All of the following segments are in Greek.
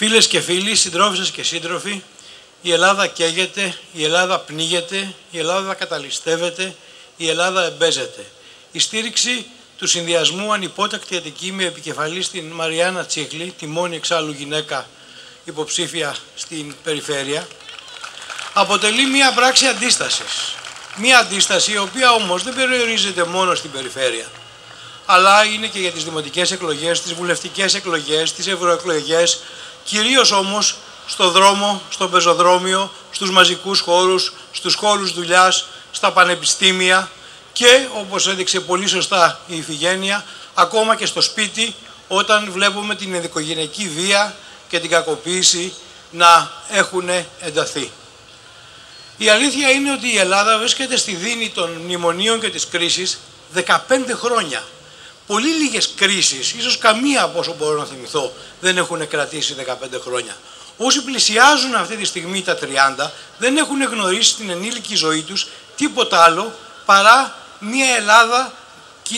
Φίλες και φίλοι, συντρόφισσες και σύντροφοι, η Ελλάδα καίγεται, η Ελλάδα πνίγεται, η Ελλάδα καταλυστεύεται, η Ελλάδα εμπέζεται. Η στήριξη του συνδυασμού Ανυπότακτη Αττική με επικεφαλή στην Μαριάννα Τσίχλη, τη μόνη εξάλλου γυναίκα υποψήφια στην περιφέρεια, αποτελεί μια πράξη αντίστασης. Μια αντίσταση η οποία όμως δεν περιορίζεται μόνο στην περιφέρεια, αλλά είναι και για τις δημοτικές εκλογές, τις βουλευτικές εκλογές, τις ευρωεκλογές, κυρίως όμως στο δρόμο, στο πεζοδρόμιο, στους μαζικούς χώρους, στους χώρους δουλειάς, στα πανεπιστήμια και, όπως έδειξε πολύ σωστά η Ιφηγένεια, ακόμα και στο σπίτι, όταν βλέπουμε την ενδοοικογενειακή βία και την κακοποίηση να έχουν ενταθεί. Η αλήθεια είναι ότι η Ελλάδα βρίσκεται στη δίνη των μνημονίων και της κρίσης 15 χρόνια. Πολύ λίγες κρίσεις, ίσως καμία από όσο μπορώ να θυμηθώ, δεν έχουν κρατήσει 15 χρόνια. Όσοι πλησιάζουν αυτή τη στιγμή τα 30 δεν έχουν γνωρίσει στην ενήλικη ζωή τους τίποτα άλλο παρά μια Ελλάδα,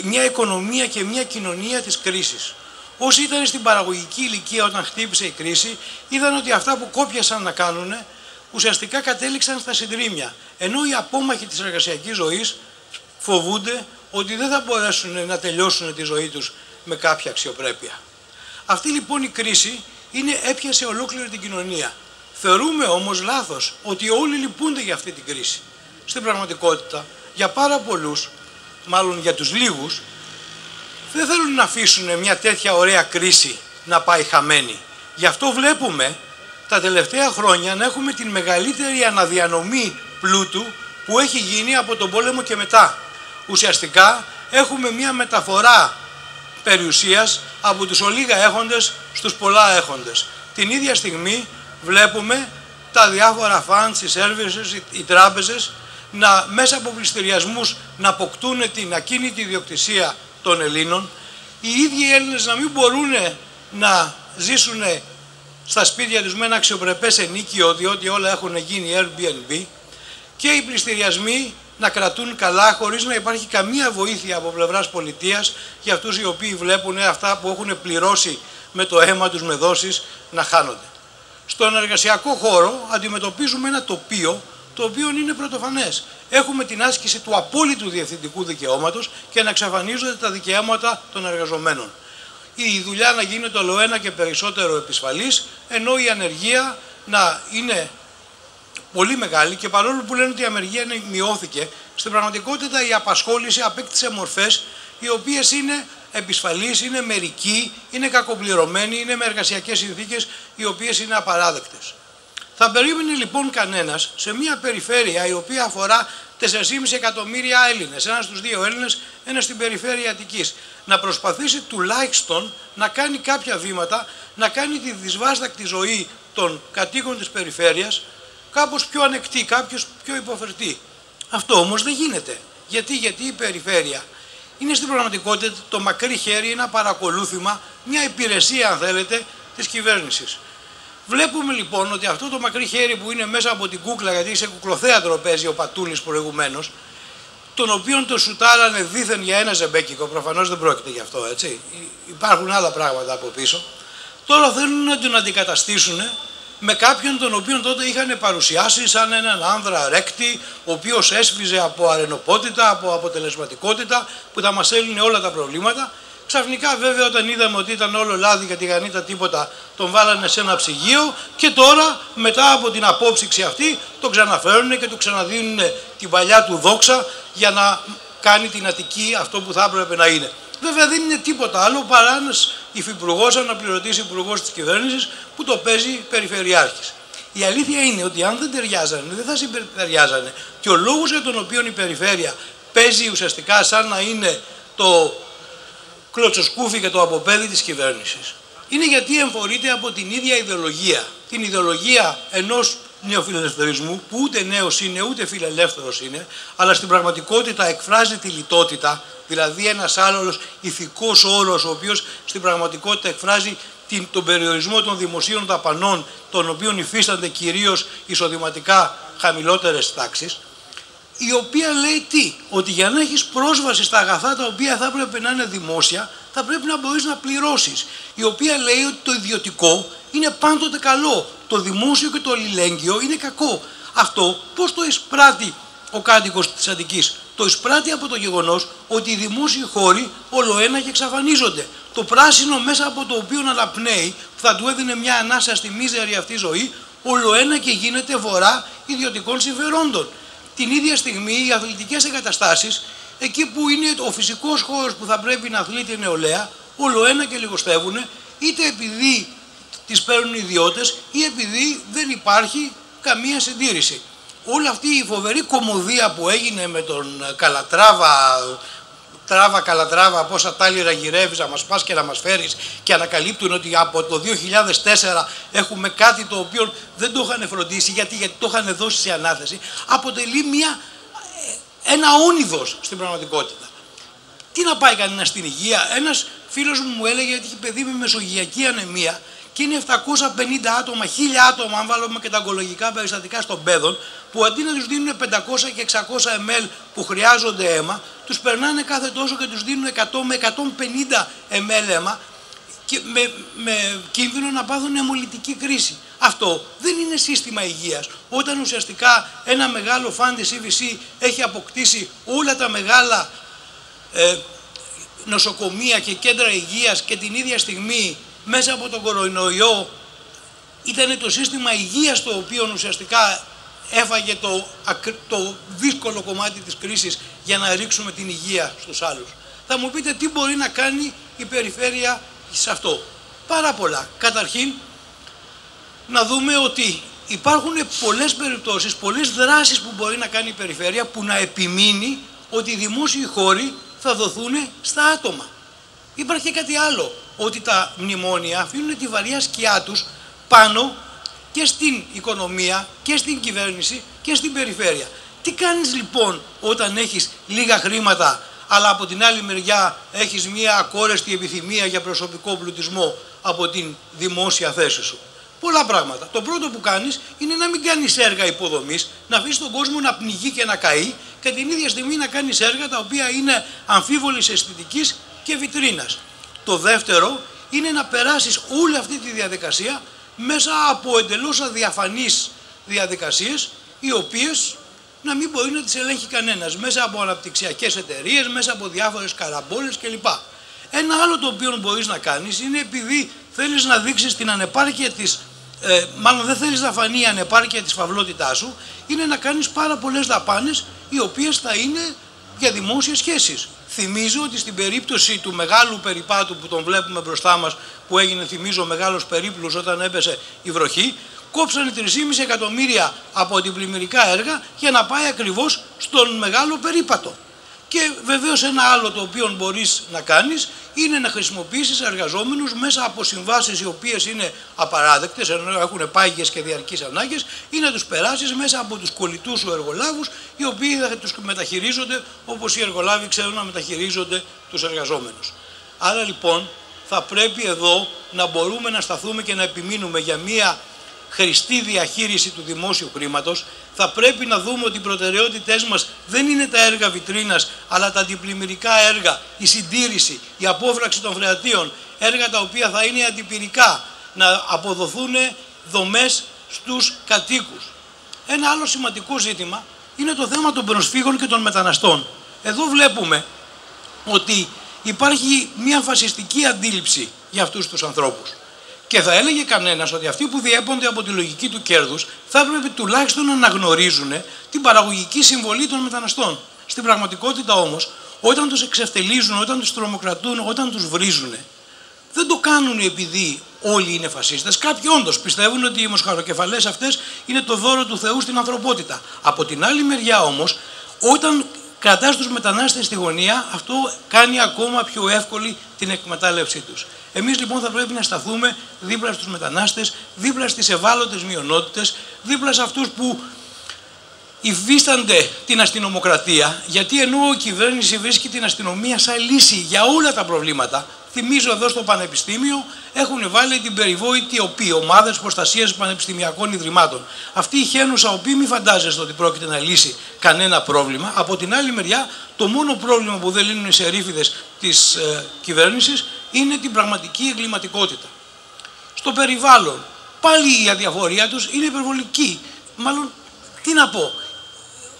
μια οικονομία και μια κοινωνία της κρίσης. Όσοι ήταν στην παραγωγική ηλικία όταν χτύπησε η κρίση, είδαν ότι αυτά που κόπιασαν να κάνουν ουσιαστικά κατέληξαν στα συντρίμμια. Ενώ οι απόμαχοι της εργασιακής ζωής φοβούνται ότι δεν θα μπορέσουν να τελειώσουν τη ζωή τους με κάποια αξιοπρέπεια. Αυτή λοιπόν η κρίση έπιασε ολόκληρη την κοινωνία. Θεωρούμε όμως λάθος ότι όλοι λυπούνται για αυτή την κρίση. Στην πραγματικότητα, για πάρα πολλούς, μάλλον για τους λίγους, δεν θέλουν να αφήσουν μια τέτοια ωραία κρίση να πάει χαμένη. Γι' αυτό βλέπουμε τα τελευταία χρόνια να έχουμε την μεγαλύτερη αναδιανομή πλούτου που έχει γίνει από τον πόλεμο και μετά. Ουσιαστικά έχουμε μια μεταφορά περιουσίας από τους ολίγα έχοντες στους πολλά έχοντες. Την ίδια στιγμή βλέπουμε τα διάφορα funds, οι services, οι τράπεζες μέσα από πληστηριασμούς να αποκτούν την ακίνητη ιδιοκτησία των Ελλήνων. Οι ίδιοι οι Έλληνες να μην μπορούν να ζήσουν στα σπίτια τους με ένα αξιοπρεπές ενίκιο, διότι όλα έχουν γίνει Airbnb, και οι πληστηριασμοί να κρατούν καλά χωρίς να υπάρχει καμία βοήθεια από πλευράς πολιτείας για αυτούς οι οποίοι βλέπουν αυτά που έχουν πληρώσει με το αίμα τους με δόσεις να χάνονται. Στον εργασιακό χώρο αντιμετωπίζουμε ένα τοπίο το οποίο είναι πρωτοφανές. Έχουμε την άσκηση του απόλυτου διευθυντικού δικαιώματος και να εξαφανίζονται τα δικαιώματα των εργαζομένων. Η δουλειά να γίνεται ολοένα και περισσότερο επισφαλής, ενώ η ανεργία να είναι πολύ μεγάλη, και παρόλο που λένε ότι η ανεργία μειώθηκε, στην πραγματικότητα η απασχόληση απέκτησε μορφές οι οποίες είναι επισφαλείς, είναι μερικοί, είναι κακοπληρωμένοι, είναι με εργασιακές συνθήκες οι οποίες είναι απαράδεκτες. Θα περίμενε λοιπόν κανένας σε μια περιφέρεια η οποία αφορά 4,5 εκατομμύρια Έλληνες, ένας στους 2 Έλληνες, ένας στην περιφέρεια Αττικής, να προσπαθήσει τουλάχιστον να κάνει κάποια βήματα, να κάνει τη δυσβάστακτη ζωή των κατοίκων της περιφέρειας κάπως πιο ανεκτή, κάποιος πιο υποφερτή. Αυτό όμως δεν γίνεται. Γιατί η περιφέρεια είναι στην πραγματικότητα το μακρύ χέρι, ένα παρακολούθημα, μια υπηρεσία αν θέλετε της κυβέρνησης. Βλέπουμε λοιπόν ότι αυτό το μακρύ χέρι που είναι μέσα από την κούκλα, γιατί σε κουκλοθέατρο παίζει ο Πατούλης προηγουμένως, τον οποίον το σουτάρανε δήθεν για ένα ζεμπέκικο, προφανώς δεν πρόκειται γι' αυτό, έτσι. Υπάρχουν άλλα πράγματα από πίσω. Τώρα θέλουν να τον αντικαταστήσουν με κάποιον τον οποίον τότε είχαν παρουσιάσει σαν έναν άνδρα ρέκτη, ο οποίος έσφιζε από αρενοπότητα, από αποτελεσματικότητα, που θα μας έλυνε όλα τα προβλήματα. Ξαφνικά βέβαια όταν είδαμε ότι ήταν όλο λάδι και τηγανίτα τίποτα, τον βάλανε σε ένα ψυγείο και τώρα μετά από την απόψυξη αυτή τον ξαναφέρουν και του ξαναδίνουν την παλιά του δόξα για να κάνει την Αττική αυτό που θα έπρεπε να είναι. Βέβαια δεν είναι τίποτα άλλο παρά ένας υφυπουργός, αναπληρωτής υπουργός της κυβέρνησης που το παίζει περιφερειάρχης. Η αλήθεια είναι ότι αν δεν ταιριάζανε, δεν θα συμπεριφερειάζανε, και ο λόγος για τον οποίο η περιφέρεια παίζει ουσιαστικά σαν να είναι το κλωτσοσκούφι και το αποπέδι της κυβέρνησης, είναι γιατί εμφορείται από την ίδια ιδεολογία. Την ιδεολογία ενός νεοφιλελευθερισμού που ούτε νέος είναι ούτε φιλελεύθερος είναι, αλλά στην πραγματικότητα εκφράζει τη λιτότητα, δηλαδή ένας άλλος ηθικός όρος, ο οποίος στην πραγματικότητα εκφράζει τον περιορισμό των δημοσίων δαπανών, των οποίων υφίστανται κυρίως εισοδηματικά χαμηλότερες τάξεις, η οποία λέει τι, ότι για να έχεις πρόσβαση στα αγαθά τα οποία θα έπρεπε να είναι δημόσια, θα πρέπει να μπορείς να πληρώσεις. Η οποία λέει ότι το ιδιωτικό είναι πάντοτε καλό. Το δημόσιο και το αλληλέγγυο είναι κακό. Αυτό πώς το εισπράττει ο κάτοικος της Αττικής? Το εισπράττει από το γεγονός ότι οι δημόσιοι χώροι ολοένα και εξαφανίζονται. Το πράσινο μέσα από το οποίο αναπνέει, που θα του έδινε μια ανάσα στη μίζερη αυτή ζωή, ολοένα και γίνεται βορρά ιδιωτικών συμφερόντων. Την ίδια στιγμή οι αθλητικές εγκαταστάσεις, εκεί που είναι ο φυσικός χώρος που θα πρέπει να αθλείται η νεολαία, ολοένα και λιγοστεύουν, είτε επειδή τις παίρνουν οι ιδιώτες ή επειδή δεν υπάρχει καμία συντήρηση. Όλη αυτή η φοβερή κωμωδία που έγινε με τον Καλατράβα, πόσα τάλιρα γυρεύεις να μας πας και να μας φέρεις, και ανακαλύπτουν ότι από το 2004 έχουμε κάτι το οποίο δεν το είχαν φροντίσει γιατί το είχαν δώσει σε ανάθεση, αποτελεί ένα όνειδος στην πραγματικότητα. Τι να πάει κανένας στην υγεία? Ένας φίλος μου έλεγε ότι έχει παιδί με μεσογειακή ανεμία και είναι 750 άτομα, 1000 άτομα, αν βάλουμε και τα ογκολογικά περιστατικά των παιδών, που αντί να τους δίνουν 500 και 600 ml που χρειάζονται αίμα, τους περνάνε κάθε τόσο και τους δίνουν 100 με 150 ml αίμα, και με κίνδυνο να πάθουν αιμολυτική κρίση. Αυτό δεν είναι σύστημα υγείας. Όταν ουσιαστικά ένα μεγάλο φαν της CVC έχει αποκτήσει όλα τα μεγάλα νοσοκομεία και κέντρα υγείας και την ίδια στιγμή μέσα από τον κορονοϊό ήταν το σύστημα υγείας το οποίο ουσιαστικά έφαγε το δύσκολο κομμάτι της κρίσης για να ρίξουμε την υγεία στους άλλους. Θα μου πείτε τι μπορεί να κάνει η περιφέρεια σε αυτό? Πάρα πολλά. Καταρχήν, να δούμε ότι υπάρχουν πολλές περιπτώσεις, πολλές δράσεις που μπορεί να κάνει η περιφέρεια που να επιμείνει ότι οι δημόσιοι χώροι θα δοθούν στα άτομα. Υπάρχει και κάτι άλλο, ότι τα μνημόνια αφήνουν τη βαριά σκιά τους πάνω και στην οικονομία και στην κυβέρνηση και στην περιφέρεια. Τι κάνεις λοιπόν όταν έχεις λίγα χρήματα, αλλά από την άλλη μεριά έχεις μια ακόρεστη επιθυμία για προσωπικό πλουτισμό από την δημόσια θέση σου? Πολλά πράγματα. Το πρώτο που κάνεις είναι να μην κάνεις έργα υποδομής, να αφήσεις τον κόσμο να πνιγεί και να καεί, και την ίδια στιγμή να κάνεις έργα τα οποία είναι αμφίβολης αισθητικής και βιτρίνας. Το δεύτερο είναι να περάσεις όλη αυτή τη διαδικασία μέσα από εντελώς αδιαφανείς διαδικασίες, οι οποίες να μην μπορεί να τις ελέγχει κανένας, μέσα από αναπτυξιακές εταιρείες, μέσα από διάφορες καραμπόλες κλπ. Ένα άλλο το οποίο μπορείς να κάνεις είναι, επειδή θέλεις να δείξεις την ανεπάρκεια της, μάλλον δεν θέλεις να φανεί η ανεπάρκεια της φαυλότητάς σου, είναι να κάνεις πάρα πολλές δαπάνες οι οποίες θα είναι για δημόσιες σχέσεις. Θυμίζω ότι στην περίπτωση του μεγάλου περιπάτου που τον βλέπουμε μπροστά μας, που έγινε, θυμίζω, μεγάλος περίπλους όταν έπεσε η βροχή, κόψανε 3,5 εκατομμύρια από την πλημμυρικά έργα για να πάει ακριβώς στον μεγάλο περίπατο. Και βεβαίως ένα άλλο το οποίο μπορείς να κάνεις είναι να χρησιμοποιήσεις εργαζόμενους μέσα από συμβάσεις οι οποίες είναι απαράδεκτες, ενώ έχουν πάγιες και διαρκείς ανάγκες, ή να τους περάσεις μέσα από τους κολλητούς σου εργολάβους, οι οποίοι θα τους μεταχειρίζονται όπως οι εργολάβοι ξέρουν να μεταχειρίζονται τους εργαζόμενους. Άρα λοιπόν θα πρέπει εδώ να μπορούμε να σταθούμε και να επιμείνουμε για μία χρηστή διαχείριση του δημόσιου χρήματος. Θα πρέπει να δούμε ότι οι προτεραιότητές μας δεν είναι τα έργα βιτρίνας, αλλά τα αντιπλημμυρικά έργα, η συντήρηση, η απόφραξη των φρεατίων, έργα τα οποία θα είναι αντιπυρικά, να αποδοθούν δομές στους κατοίκους. Ένα άλλο σημαντικό ζήτημα είναι το θέμα των προσφύγων και των μεταναστών. Εδώ βλέπουμε ότι υπάρχει μια φασιστική αντίληψη για αυτούς τους ανθρώπους. Και θα έλεγε κανένας ότι αυτοί που διέπονται από τη λογική του κέρδους θα έπρεπε τουλάχιστον να αναγνωρίζουν την παραγωγική συμβολή των μεταναστών. Στην πραγματικότητα όμως, όταν τους εξευτελίζουν, όταν τους τρομοκρατούν, όταν τους βρίζουν, δεν το κάνουν επειδή όλοι είναι φασίστες. Κάποιοι όντως πιστεύουν ότι οι μοσχαροκεφαλές αυτές είναι το δώρο του Θεού στην ανθρωπότητα. Από την άλλη μεριά όμως, όταν κρατάς τους μετανάστες στη γωνία, αυτό κάνει ακόμα πιο εύκολη την εκμετάλλευσή τους. Εμείς λοιπόν θα πρέπει να σταθούμε δίπλα στους μετανάστες, δίπλα στις ευάλωτες μειονότητες, δίπλα σε αυτούς που υφίστανται την αστυνομοκρατία, γιατί ενώ η κυβέρνηση βρίσκει την αστυνομία σαν λύση για όλα τα προβλήματα, θυμίζω εδώ στο Πανεπιστήμιο έχουν βάλει την περιβόητη ΟΠΗ, Ομάδες Προστασίας Πανεπιστημιακών Ιδρυμάτων. Αυτή η χένουσα ΟΠΗ μη φαντάζεστε ότι πρόκειται να λύσει κανένα πρόβλημα. Από την άλλη μεριά, το μόνο πρόβλημα που δεν λύνουν οι σερίφιδες της κυβέρνησης είναι την πραγματική εγκληματικότητα. Στο περιβάλλον, πάλι η αδιαφορία τους είναι υπερβολική. Μάλλον, τι να πω,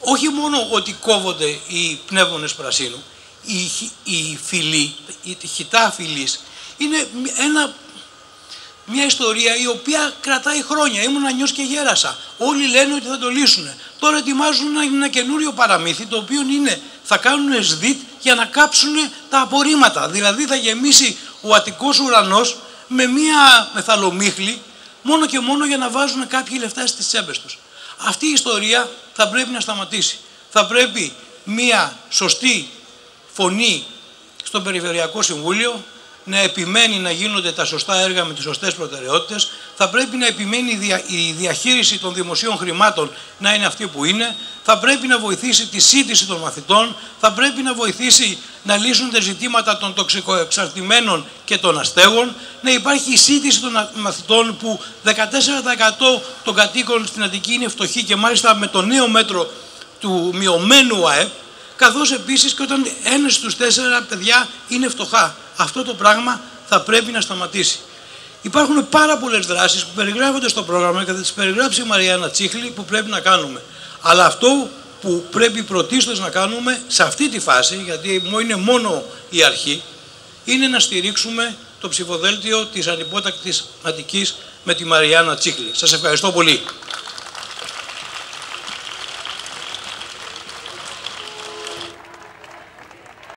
όχι μόνο ότι κόβονται οι πνεύμονες πρασίνου, η φυλή, η χιτά φυλής, είναι μια ιστορία η οποία κρατάει χρόνια. Ήμουν νιός και γέρασα. Όλοι λένε ότι θα το λύσουν. Τώρα ετοιμάζουν ένα καινούριο παραμύθι, το οποίο είναι θα κάνουν ΣΔΙΤ για να κάψουν τα απορρίμματα. Δηλαδή θα γεμίσει ο Αττικός ουρανός με μια μεθαλομίχλη μόνο και μόνο για να βάζουν κάποιοι λεφτά στις τσέπες τους. Αυτή η ιστορία θα πρέπει να σταματήσει. Θα πρέπει μια σωστή φωνή στο Περιφερειακό Συμβούλιο να επιμένει να γίνονται τα σωστά έργα με τις σωστές προτεραιότητες. Θα πρέπει να επιμένει η διαχείριση των δημοσίων χρημάτων να είναι αυτή που είναι. Θα πρέπει να βοηθήσει τη σύντηση των μαθητών. Θα πρέπει να βοηθήσει να λύσουν τα ζητήματα των τοξικοεξαρτημένων και των αστέγων. Να υπάρχει η σύντηση των μαθητών, που 14% των κατοίκων στην Αττική είναι φτωχοί, και μάλιστα με το νέο μέτρο του μειωμένου ΑΕΠ, καθώς επίσης και όταν 1 στους 4 παιδιά είναι φτωχά. Αυτό το πράγμα θα πρέπει να σταματήσει. Υπάρχουν πάρα πολλές δράσεις που περιγράφονται στο πρόγραμμα και θα τις περιγράψει η Μαριάννα Τσίχλη, που πρέπει να κάνουμε. Αλλά αυτό που πρέπει πρωτίστως να κάνουμε σε αυτή τη φάση, γιατί είναι μόνο η αρχή, είναι να στηρίξουμε το ψηφοδέλτιο της ανυπότακτης Αττικής με τη Μαριάννα Τσίχλη. Σας ευχαριστώ πολύ.